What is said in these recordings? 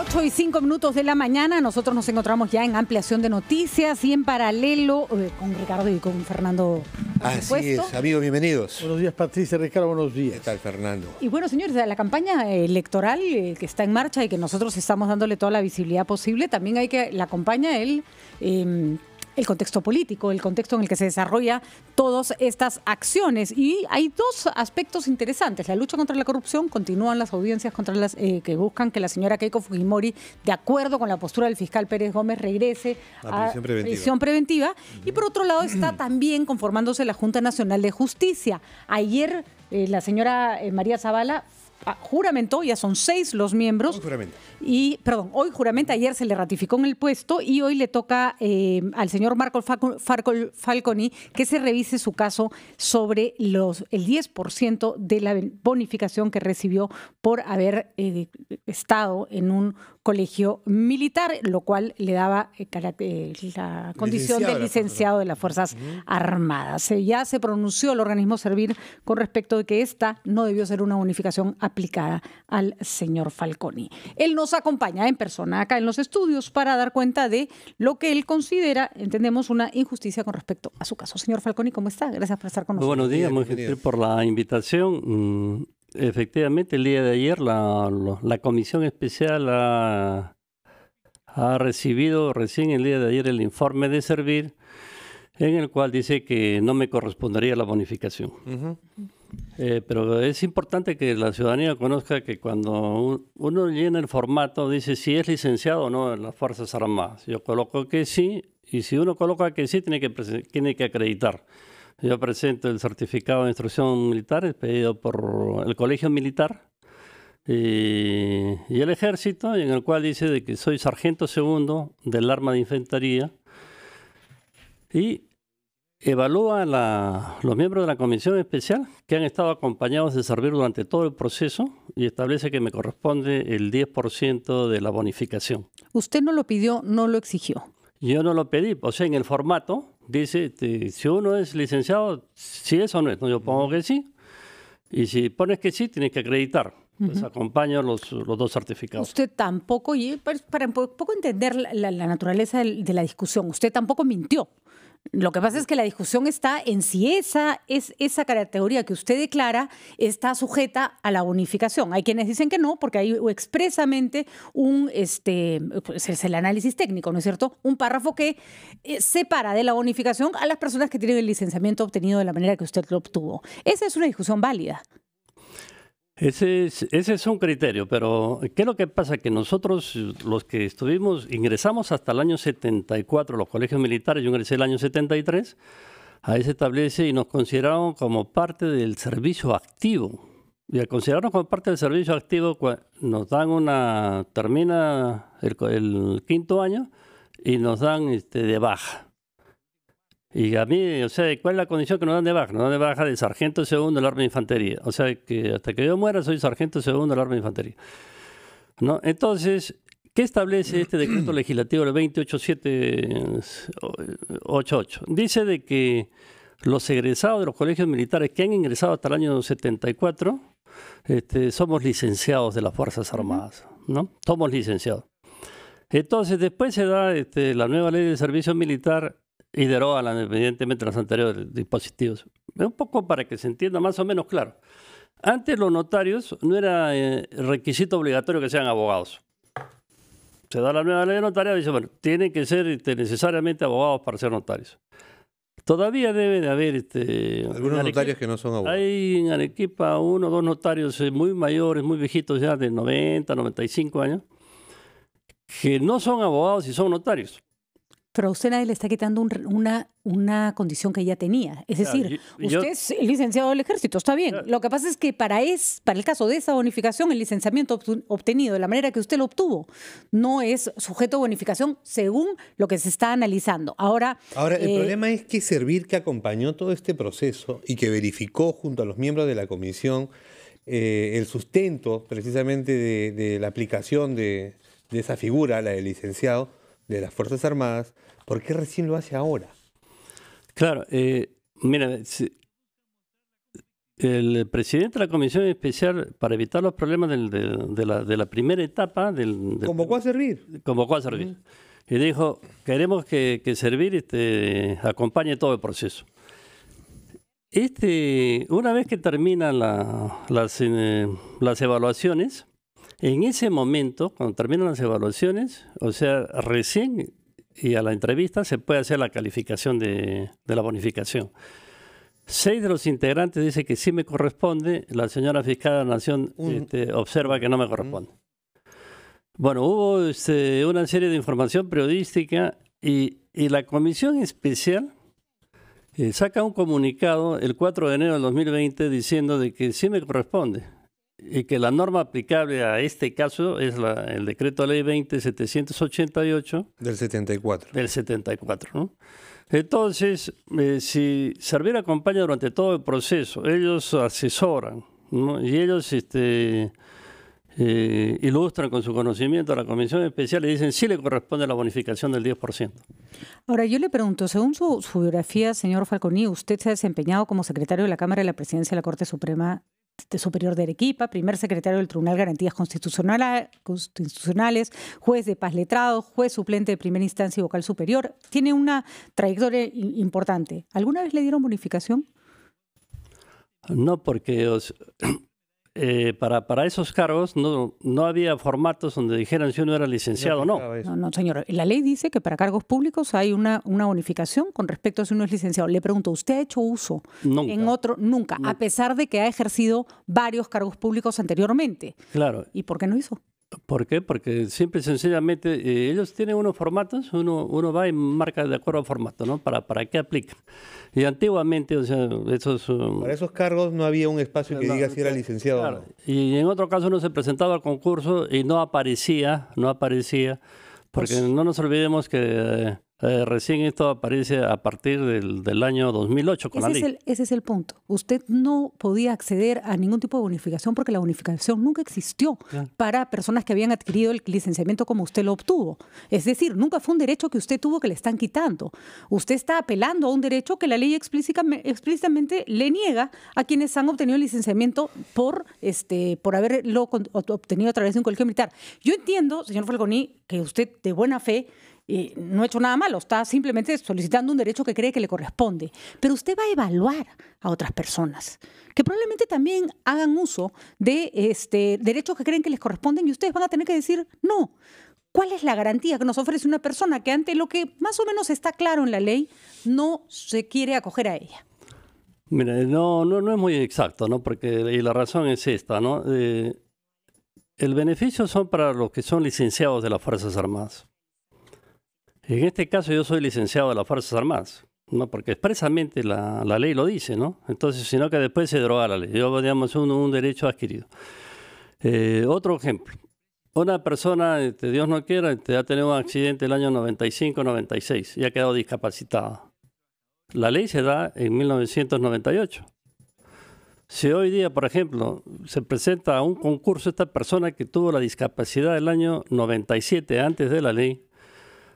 8:05 de la mañana, nosotros nos encontramos ya en ampliación de noticias y en paralelo con Ricardo y con Fernando. Así es, amigos, bienvenidos. Buenos días, Patricia, Ricardo, buenos días. ¿Qué tal, Fernando? Y bueno, señores, la campaña electoral que está en marcha y que nosotros estamos dándole toda la visibilidad posible, también la acompaña el contexto político, el contexto en el que se desarrolla todas estas acciones. Y hay dos aspectos interesantes. La lucha contra la corrupción, continúan las audiencias contra que buscan que la señora Keiko Fujimori, de acuerdo con la postura del fiscal Pérez Gómez, regrese a prisión preventiva. Y por otro lado está también conformándose la Junta Nacional de Justicia. Ayer la señora María Zavala juramentó, ya son 6 los miembros. Hoy juramenta. Hoy juramenta, ayer se le ratificó en el puesto y hoy le toca al señor Marco Falconi que se revise su caso sobre el 10% de la bonificación que recibió por haber estado en un colegio militar, lo cual le daba la condición de licenciado de las Fuerzas Armadas. Ya se pronunció el organismo Servir con respecto de que esta no debió ser una bonificación aplicada al señor Falconi. Él nos acompaña en persona acá en los estudios para dar cuenta de lo que él considera, entendemos, una injusticia con respecto a su caso. Señor Falconi, ¿cómo está? Gracias por estar con nosotros. Buenos días, muy gentil por la invitación. Efectivamente, el día de ayer la Comisión Especial ha recibido recién el día de ayer el informe de Servir, en el cual dice que no me correspondería la bonificación. Pero es importante que la ciudadanía conozca que cuando uno llena el formato, dice si es licenciado o no en las Fuerzas Armadas. Yo coloco que sí, y si uno coloca que sí, tiene que acreditar. Yo presento el certificado de instrucción militar pedido por el Colegio Militar y el Ejército, en el cual dice de que soy sargento segundo del arma de infantería, y evalúa los miembros de la Comisión Especial que han estado acompañados de Servir durante todo el proceso y establece que me corresponde el 10% de la bonificación. ¿Usted no lo pidió, no lo exigió? Yo no lo pedí, o sea, en el formato dice si uno es licenciado, si es o no es. Yo pongo que sí, y si pones que sí, tienes que acreditar. Pues acompaño los dos certificados. Usted tampoco, y para un poco entender la naturaleza de la discusión, usted tampoco mintió. Lo que pasa es que la discusión está en si esa categoría que usted declara está sujeta a la bonificación. Hay quienes dicen que no, porque hay expresamente es el análisis técnico, ¿no es cierto? Un párrafo que separa de la bonificación a las personas que tienen el licenciamiento obtenido de la manera que usted lo obtuvo. Esa es una discusión válida. Ese es un criterio, pero ¿qué es lo que pasa? Que nosotros, los que ingresamos hasta el año 74, los colegios militares, yo ingresé el año 73, ahí se establece y nos consideraron como parte del servicio activo. Y al considerarnos como parte del servicio activo, nos dan termina el 5º año y nos dan de baja. Y a mí, o sea, ¿cuál es la condición que nos dan de baja? Nos dan de baja de sargento segundo del arma de infantería. O sea, que hasta que yo muera soy sargento segundo del arma de infantería, ¿no? Entonces, ¿qué establece este decreto legislativo del 28788? Dice de que los egresados de los colegios militares que han ingresado hasta el año 74, somos licenciados de las Fuerzas Armadas, ¿no? Somos licenciados. Entonces, después se da la nueva ley de servicio militar y deroga independientemente de los anteriores dispositivos. Un poco para que se entienda más o menos claro. Antes los notarios no era requisito obligatorio que sean abogados. Se da la nueva ley de notariado y dice, bueno, tienen que ser necesariamente abogados para ser notarios. Todavía debe de haber algunos notarios que no son abogados. Hay en Arequipa 1 o 2 notarios muy mayores, muy viejitos ya, de 90, 95 años, que no son abogados y son notarios. Pero a usted nadie le está quitando una condición que ya tenía. Es decir, usted es licenciado del Ejército, está bien. Lo que pasa es que para el caso de esa bonificación, el licenciamiento obtenido de la manera que usted lo obtuvo no es sujeto a bonificación según lo que se está analizando. Ahora el problema es que Servir, que acompañó todo este proceso y que verificó junto a los miembros de la comisión el sustento precisamente de la aplicación de esa figura, la del licenciado de las Fuerzas Armadas, ¿por qué recién lo hace ahora? Claro, mira, El presidente de la Comisión Especial, para evitar los problemas de la primera etapa... ¿Convocó a servir? Convocó a servir. Y dijo, queremos que servir acompañe todo el proceso. Una vez que terminan las evaluaciones, en ese momento, cuando terminan las evaluaciones, o sea, recién y a la entrevista se puede hacer la calificación de la bonificación. 6 de los integrantes dicen que sí me corresponde, la señora fiscal de la Nación observa que no me corresponde. Bueno, hubo una serie de información periodística y la Comisión Especial saca un comunicado el 4 de enero del 2020 diciendo de que sí me corresponde y que la norma aplicable a este caso es el Decreto Ley 20.788 del 74. Del 74, ¿no? Entonces, si Servir acompaña durante todo el proceso, ellos asesoran, ¿no? Y ellos ilustran con su conocimiento a la Comisión Especial y dicen sí le corresponde la bonificación del 10%. Ahora, yo le pregunto, según su biografía, señor Falconi, usted se ha desempeñado como secretario de la Cámara de la Presidencia de la Corte Suprema Superior de Arequipa, primer secretario del Tribunal de Garantías Constitucionales, juez de paz letrado, juez suplente de primera instancia y vocal superior. Tiene una trayectoria importante. ¿Alguna vez le dieron bonificación? No, porque para esos cargos no había formatos donde dijeran si uno era licenciado o no. No, señor. La ley dice que para cargos públicos hay una bonificación con respecto a si uno es licenciado. Le pregunto, ¿usted ha hecho uso en otro? Nunca, a pesar de que ha ejercido varios cargos públicos anteriormente. Claro. ¿Y por qué no hizo? ¿Por qué? Porque simple y sencillamente ellos tienen unos formatos, uno va y marca de acuerdo al formato, ¿no? ¿Para qué aplica? Y antiguamente, o sea, para esos cargos no había un espacio que diga si era licenciado o no. Y en otro caso uno se presentaba al concurso y no aparecía, porque no nos olvidemos que recién esto aparece a partir del año 2008 con la ley. Ese es el punto. Usted no podía acceder a ningún tipo de bonificación porque la bonificación nunca existió para personas que habían adquirido el licenciamiento como usted lo obtuvo. Es decir, nunca fue un derecho que usted tuvo que le están quitando. Usted está apelando a un derecho que la ley explícitamente le niega a quienes han obtenido el licenciamiento por haberlo obtenido a través de un colegio militar. Yo entiendo, señor Falconi, que usted de buena fe no ha hecho nada malo, está simplemente solicitando un derecho que cree que le corresponde. Pero usted va a evaluar a otras personas que probablemente también hagan uso de derechos que creen que les corresponden y ustedes van a tener que decir no. ¿Cuál es la garantía que nos ofrece una persona que ante lo que más o menos está claro en la ley no se quiere acoger a ella? Mira, no es muy exacto, ¿no? Y la razón es esta, ¿no? El beneficio son para los que son licenciados de las Fuerzas Armadas. En este caso yo soy licenciado de las Fuerzas Armadas, ¿no? Porque expresamente la ley lo dice, ¿no? Entonces, sino que después se deroga la ley. Yo, digamos, un derecho adquirido. Otro ejemplo. Una persona, Dios no quiera, ha tenido un accidente el año 95-96 y ha quedado discapacitada. La ley se da en 1998. Si hoy día, por ejemplo, se presenta a un concurso esta persona que tuvo la discapacidad del año 97 antes de la ley,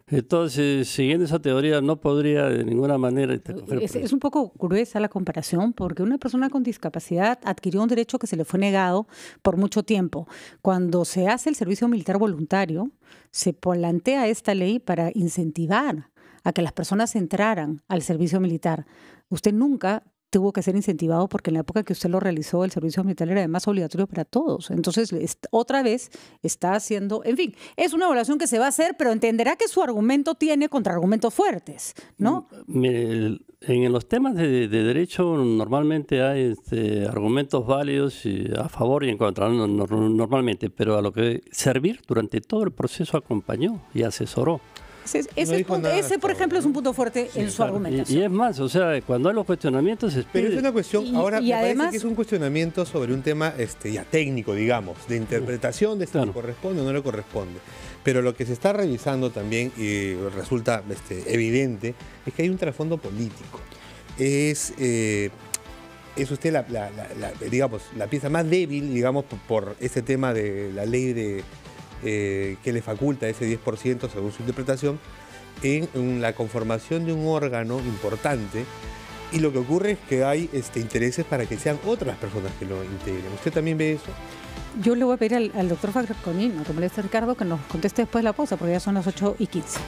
entonces, siguiendo esa teoría, no podría de ninguna manera... Es un poco gruesa la comparación porque una persona con discapacidad adquirió un derecho que se le fue negado por mucho tiempo. Cuando se hace el servicio militar voluntario, se plantea esta ley para incentivar a que las personas entraran al servicio militar. Usted nunca tuvo que ser incentivado porque en la época que usted lo realizó el servicio militar era además obligatorio para todos. Entonces, otra vez está haciendo... En fin, es una evaluación que se va a hacer, pero entenderá que su argumento tiene contraargumentos fuertes, ¿no? En los temas de derecho normalmente hay argumentos válidos a favor y en contra, normalmente, pero a lo que Servir durante todo el proceso acompañó y asesoró. Ese, por ejemplo, es un punto fuerte en su argumentación. Y es más, o sea, cuando hay los cuestionamientos... Pero es una cuestión, ahora me parece que es un cuestionamiento sobre un tema ya técnico, digamos, de interpretación de si le corresponde o no le corresponde. Pero lo que se está revisando también, y resulta evidente, es que hay un trasfondo político. Es usted digamos, la pieza más débil, digamos, por ese tema de la ley que le faculta ese 10% según su interpretación, en la conformación de un órgano importante y lo que ocurre es que hay intereses para que sean otras personas que lo integren. ¿Usted también ve eso? Yo le voy a pedir al doctor Falconi, no te moleste, Ricardo, que nos conteste después de la pausa, porque ya son las 8:15.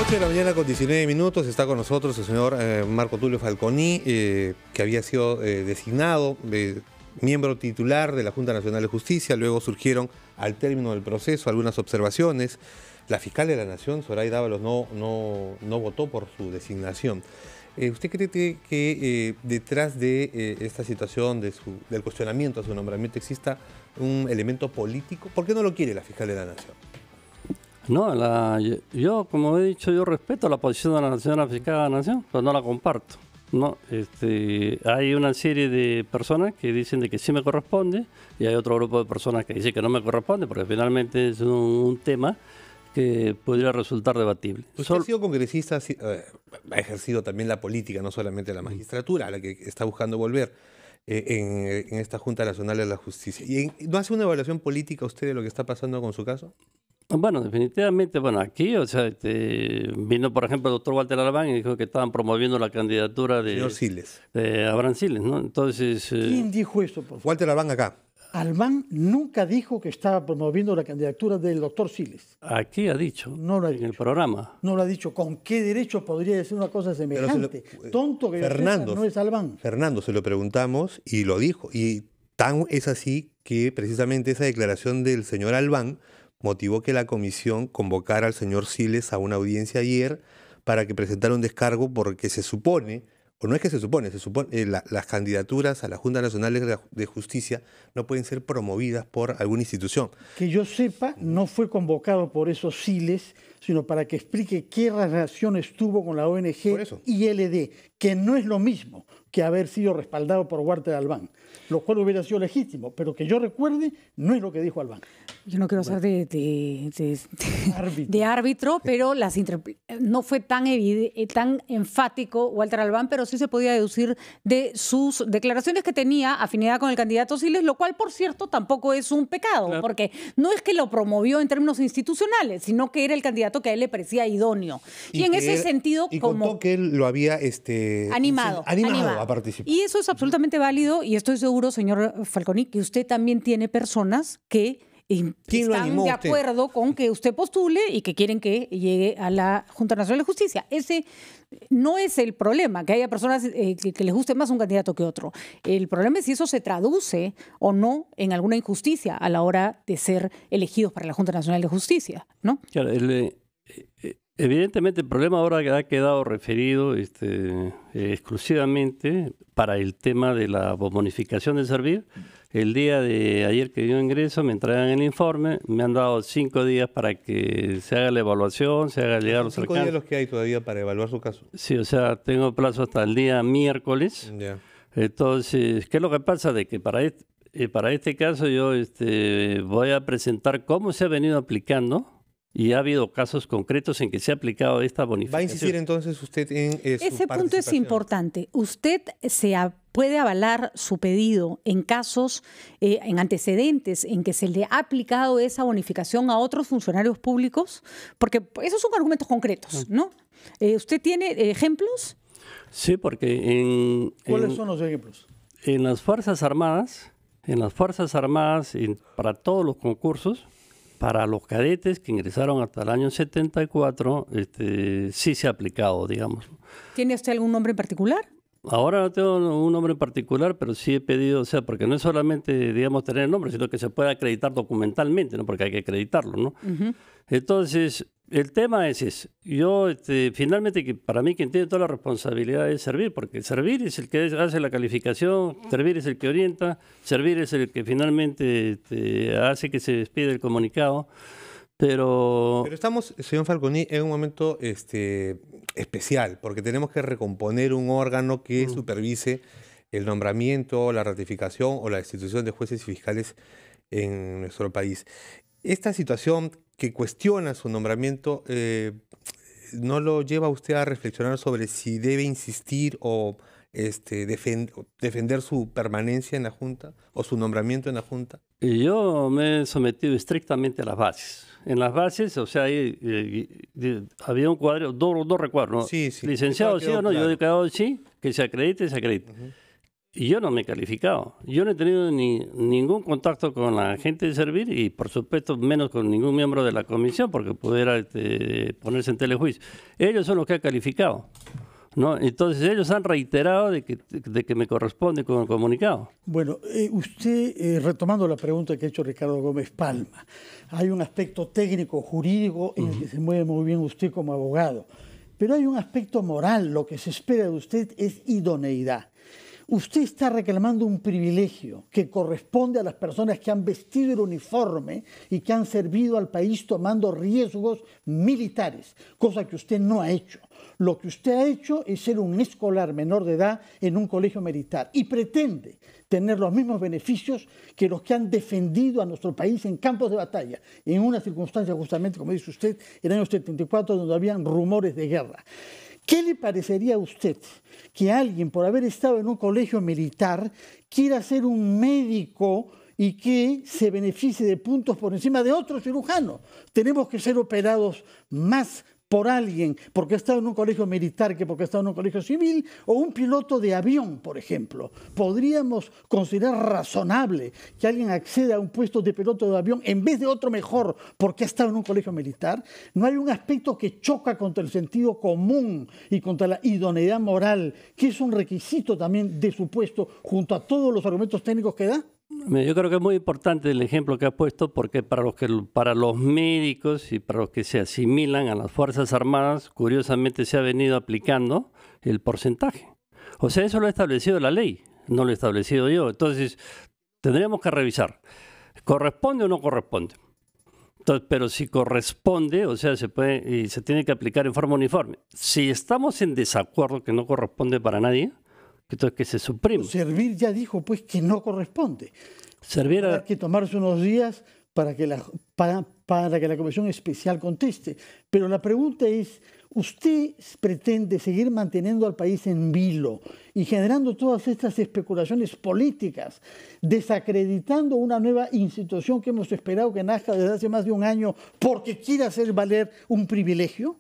8 de la mañana con 19 minutos. Está con nosotros el señor Marco Tulio Falconi, que había sido designado miembro titular de la Junta Nacional de Justicia. Luego surgieron, al término del proceso, algunas observaciones. La fiscal de la Nación, Zoraida Ábalos, no votó por su designación. ¿Usted cree que detrás de esta situación, del cuestionamiento a su nombramiento, exista un elemento político? ¿Por qué no lo quiere la fiscal de la Nación? No, yo, como he dicho, yo respeto la posición de la señora fiscal de la Nación, pero no la comparto. No, hay una serie de personas que dicen de que sí me corresponde y hay otro grupo de personas que dicen que no me corresponde, porque finalmente es un tema que podría resultar debatible. Usted ha sido congresista, ha ejercido también la política, no solamente la magistratura, a la que está buscando volver en esta Junta Nacional de la Justicia. ¿Y no hace una evaluación política usted de lo que está pasando con su caso? Bueno, definitivamente, aquí, vino, por ejemplo, el doctor Walter Albán y dijo que estaban promoviendo la candidatura de Abraham Siles, ¿no? Entonces... ¿Quién dijo eso, por favor? Walter Albán acá. Albán nunca dijo que estaba promoviendo la candidatura del doctor Siles. Aquí ha dicho, no lo ha en dicho. el programa. No lo ha dicho. ¿Con qué derecho podría decir una cosa semejante? Tonto que Fernando, no es Albán. Fernando, se lo preguntamos y lo dijo. Y tan es así que precisamente esa declaración del señor Albán motivó que la comisión convocara al señor Siles a una audiencia ayer para que presentara un descargo porque se supone, o no es que se supone, las candidaturas a la Junta Nacional de Justicia no pueden ser promovidas por alguna institución. Que yo sepa, no fue convocado por esos Siles, sino para que explique qué relaciones tuvo con la ONG ILD, que no es lo mismo que haber sido respaldado por Walter Albán, lo cual hubiera sido legítimo, pero que yo recuerde, no es lo que dijo Albán. Yo no quiero ser de árbitro, pero no fue tan enfático Walter Albán, pero sí se podía deducir de sus declaraciones que tenía afinidad con el candidato Siles, lo cual, por cierto, tampoco es un pecado, porque no es que lo promovió en términos institucionales, sino que era el candidato que a él le parecía idóneo. Y en ese sentido... contó que él lo había animado a participar. Y eso es absolutamente válido, y estoy seguro, señor Falconi, que usted también tiene personas que están de acuerdo con que usted postule y que quieren que llegue a la Junta Nacional de Justicia. Ese no es el problema, que haya personas que les guste más un candidato que otro. El problema es si eso se traduce o no en alguna injusticia a la hora de ser elegidos para la Junta Nacional de Justicia, ¿no? Claro, evidentemente el problema ahora ha quedado referido exclusivamente para el tema de la bonificación de servir. El día de ayer que dio ingreso me entregan el informe, me han dado 5 días para que se haga la evaluación, se haga llegar los alcances. 5 días los que hay todavía para evaluar su caso. Sí, tengo plazo hasta el día miércoles. Yeah. Entonces, ¿qué es lo que pasa? De que para este caso yo voy a presentar cómo se ha venido aplicando. Y ha habido casos concretos en que se ha aplicado esta bonificación. ¿Va a insistir entonces usted en su Ese punto es importante. Usted puede avalar su pedido en casos, en antecedentes en que se le ha aplicado esa bonificación a otros funcionarios públicos, porque esos son argumentos concretos, ¿no? ¿Usted tiene ejemplos? Sí, porque ¿Cuáles son los ejemplos? En las Fuerzas Armadas, para todos los concursos, para los cadetes que ingresaron hasta el año 74, sí se ha aplicado, digamos. ¿Tiene usted algún nombre en particular? Ahora no tengo un nombre en particular, pero sí he pedido, porque no es solamente, digamos, tener el nombre, sino que se puede acreditar documentalmente, ¿no? Porque hay que acreditarlo, ¿no? Uh-huh. Entonces, el tema es ese. Yo, finalmente, que para mí quien tiene toda la responsabilidad es servir, porque servir es el que hace la calificación, servir es el que orienta, servir es el que finalmente hace que se despide el comunicado. Pero estamos, señor Falconi, en un momento especial, porque tenemos que recomponer un órgano que supervise el nombramiento, la ratificación o la destitución de jueces y fiscales en nuestro país. Esta situación que cuestiona su nombramiento ¿no lo lleva usted a reflexionar sobre si debe insistir o defender su permanencia en la Junta o su nombramiento en la Junta? Y yo me he sometido estrictamente a las bases. En las bases, o sea, había un cuadro, dos recuadros, ¿no? Sí, sí. Licenciado, sí o no, yo he quedado sí, que se acredite, se acredite. Y yo no me he calificado. Yo no he tenido ningún contacto con la gente de Servir y, por supuesto, menos con ningún miembro de la comisión, porque pudiera ponerse en telejuicio. Ellos son los que han calificado, ¿no? Entonces, ellos han reiterado de que me corresponde con el comunicado. Bueno, usted, retomando la pregunta que ha hecho Ricardo Gómez Palma, hay un aspecto técnico, jurídico, en el que se mueve muy bien usted como abogado, pero hay un aspecto moral. Lo que se espera de usted es idoneidad. Usted está reclamando un privilegio que corresponde a las personas que han vestido el uniforme y que han servido al país tomando riesgos militares, cosa que usted no ha hecho. Lo que usted ha hecho es ser un escolar menor de edad en un colegio militar y pretende tener los mismos beneficios que los que han defendido a nuestro país en campos de batalla, en una circunstancia justamente, como dice usted, en el año 74, donde habían rumores de guerra. ¿Qué le parecería a usted que alguien, por haber estado en un colegio militar, quiera ser un médico y que se beneficie de puntos por encima de otro cirujano? Tenemos que ser operados más por alguien porque ha estado en un colegio militar que porque ha estado en un colegio civil, o un piloto de avión, por ejemplo. ¿Podríamos considerar razonable que alguien acceda a un puesto de piloto de avión en vez de otro mejor porque ha estado en un colegio militar? ¿No hay un aspecto que choca contra el sentido común y contra la idoneidad moral, que es un requisito también de su puesto, junto a todos los argumentos técnicos que da? Yo creo que es muy importante el ejemplo que ha puesto, porque para los médicos y para los que se asimilan a las Fuerzas Armadas, curiosamente se ha venido aplicando el porcentaje. O sea, eso lo ha establecido la ley, no lo he establecido yo. Entonces, tendríamos que revisar, ¿corresponde o no corresponde? Entonces, pero si corresponde, o sea, se tiene que aplicar en forma uniforme. Si estamos en desacuerdo que no corresponde para nadie, entonces que se suprime. Servir ya dijo pues que no corresponde. Servir Hay que tomarse unos días para que la Comisión Especial conteste. Pero la pregunta es, ¿usted pretende seguir manteniendo al país en vilo y generando todas estas especulaciones políticas, desacreditando una nueva institución que hemos esperado que nazca desde hace más de un año porque quiere hacer valer un privilegio?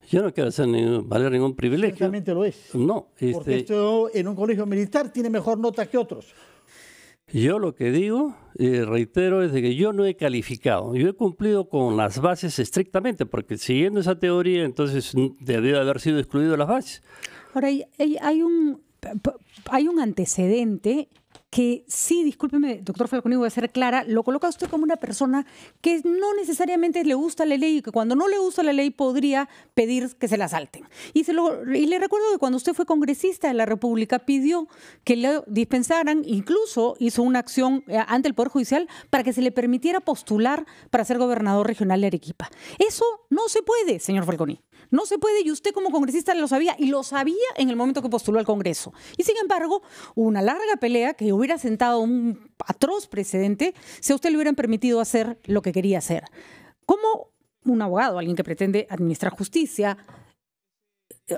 Yo no quiero hacer valer ningún privilegio. Ciertamente lo es. No. Porque esto en un colegio militar tiene mejor nota que otros. Yo lo que digo, y reitero, es de que yo no he calificado. Yo he cumplido con las bases estrictamente, porque siguiendo esa teoría, entonces debió haber sido excluido las bases. Ahora, hay un antecedente que sí, discúlpeme, doctor Falconi, voy a ser clara, lo coloca usted como una persona que no necesariamente le gusta la ley y que cuando no le gusta la ley podría pedir que se la salten. Y le recuerdo que cuando usted fue congresista de la República pidió que le dispensaran, incluso hizo una acción ante el Poder Judicial para que se le permitiera postular para ser gobernador regional de Arequipa. Eso no se puede, señor Falconi. No se puede, y usted como congresista lo sabía, y lo sabía en el momento que postuló al Congreso. Y sin embargo, hubo una larga pelea que hubiera sentado un atroz precedente si a usted le hubieran permitido hacer lo que quería hacer. Como un abogado, alguien que pretende administrar justicia,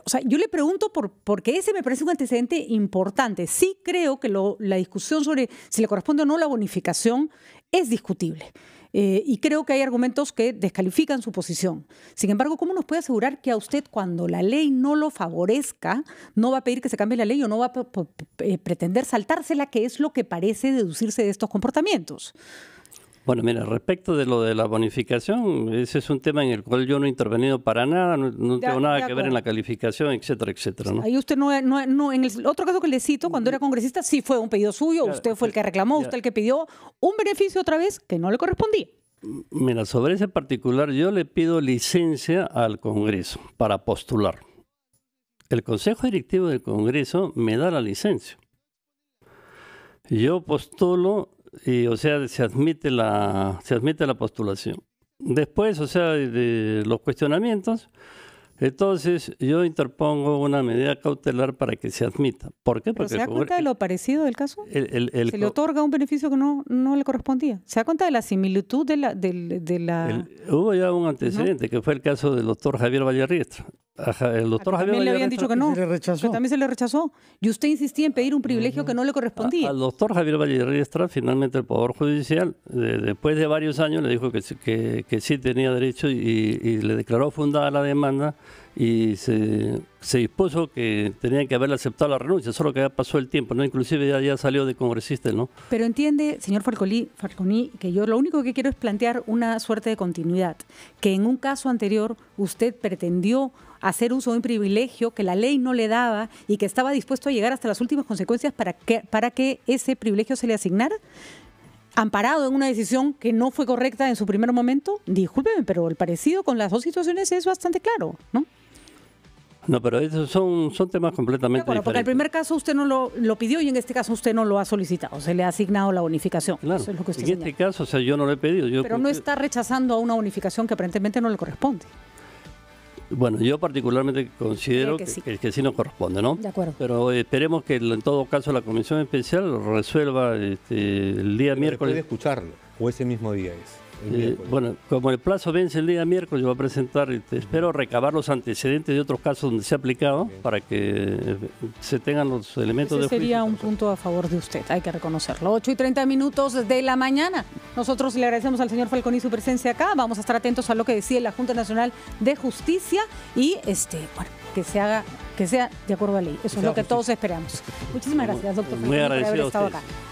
o sea, yo le pregunto porque ese me parece un antecedente importante. Sí creo que la discusión sobre si le corresponde o no la bonificación es discutible. Y creo que hay argumentos que descalifican su posición. Sin embargo, ¿cómo nos puede asegurar que a usted, cuando la ley no lo favorezca, no va a pedir que se cambie la ley o no va a pretender saltársela, que es lo que parece deducirse de estos comportamientos? Bueno, mira, respecto de lo de la bonificación, ese es un tema en el cual yo no he intervenido para nada, no tengo nada que ver en la calificación, etcétera, etcétera, ¿no? Ahí usted no, en el otro caso que le cito, cuando era congresista, sí fue un pedido suyo, usted fue el que reclamó, usted el que pidió un beneficio otra vez que no le correspondía. Mira, sobre ese particular yo le pido licencia al Congreso para postular. El Consejo Directivo del Congreso me da la licencia. Yo postulo y, o sea, se admite la postulación. Después, o sea, de los cuestionamientos, Entonces, yo interpongo una medida cautelar para que se admita. ¿Por qué? Porque ¿se da cuenta de lo parecido del caso? Se le otorga un beneficio que no le correspondía. ¿Se da cuenta de la similitud de la... Hubo ya un antecedente, que fue el caso del doctor Javier Vallerriestra. El doctor Javier también le habían dicho que no. Se le rechazó. También se le rechazó. Y usted insistía en pedir un privilegio que no le correspondía. Al doctor Javier Vallerriestra, finalmente el Poder Judicial, después de varios años, le dijo que sí tenía derecho y le declaró fundada la demanda y se dispuso que tenían que haberle aceptado la renuncia, solo que ya pasó el tiempo, ¿no? Inclusive ya salió de congresista, ¿no? Pero entiende, señor Falconi, que yo lo único que quiero es plantear una suerte de continuidad, que en un caso anterior usted pretendió hacer uso de un privilegio que la ley no le daba y que estaba dispuesto a llegar hasta las últimas consecuencias para que ese privilegio se le asignara, amparado en una decisión que no fue correcta en su primer momento. Discúlpeme, pero el parecido con las dos situaciones es bastante claro, ¿no? No, pero esos son temas completamente diferentes. Porque en el primer caso usted no lo pidió y en este caso usted no lo ha solicitado. Se le ha asignado la bonificación. Claro. Eso es lo que usted en este caso, o sea, yo no lo he pedido. Pero no está rechazando a una bonificación que aparentemente no le corresponde. Bueno, yo particularmente considero que sí nos corresponde, ¿no? De acuerdo. Pero esperemos que en todo caso la Comisión Especial resuelva el día miércoles. Puede escucharlo, o ese mismo día es. Bueno, como el plazo vence el día miércoles, yo voy a presentar, espero recabar los antecedentes de otros casos donde se ha aplicado para que se tengan los elementos de juicio. Sería un punto a favor de usted, hay que reconocerlo. 8:30 de la mañana. Nosotros le agradecemos al señor Falconi su presencia acá. Vamos a estar atentos a lo que decide la Junta Nacional de Justicia y bueno, que sea de acuerdo a ley. Eso es lo que todos esperamos. Muchísimas gracias, doctor Falconi, Muy agradecido por haber estado a ustedes. acá.